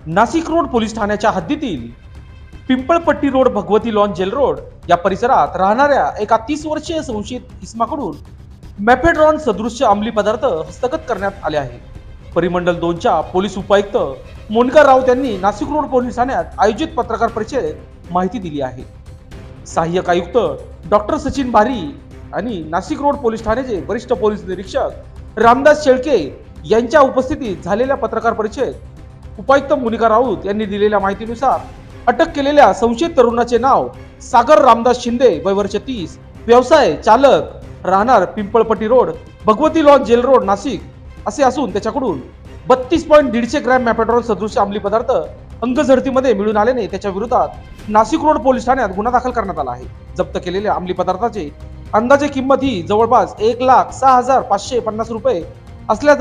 Nashik road police ठाण्याच्या हद्दीतील Pimpalpatti road Bhagwati lawn jail road या परिसरात राहणाऱ्या एका 30 वर्षीय संशयित इसमाकडून मॅफेड्रॉन सदृश्य अंमली पदार्थ हस्तगत करण्यात आले आहे। परिमंडल 2च्या पोलीस उपायुक्त मोनिका राऊत यांनी नाशिक रोड पोलीस ठाण्यात आयोजित पत्रकार परिषदेत माहिती दिली आहे। सहाय्यक आयुक्त डॉक्टर सचिन बारी आणि नाशिक रोड पोलीस ठाण्याचे वरिष्ठ पोलीस निरीक्षक रामदास शेळके यांच्या उपस्थितीत झालेल्या पत्रकार परिषदेत उपायुक्त मोनिका राऊत यांनी दिलेल्या माहितीनुसार अटक केलेल्या संशयित तरुणाचे नाव सागर रामदास शिंदे, वय वर्ष 30, व्यवसाय चालक, राहणार Pimpalpatti road Bhagwati lawn jail road Nashik असे असून त्याच्याकडून 32.150 ग्रॅम मॅफेड्रॉन सदृश्य अंमली पदार्थ अंगझडतीमध्ये मिळून आल्याने त्याच्या विरोधात नाशिक रोड पोलीस ठाण्यात गुन्हा दाखल करण्यात आला आहे। जप्त केलेल्या अंमली पदार्थाची अंदाजे किंमत ही जवळपास 1,06,550 रुपये असल्याचा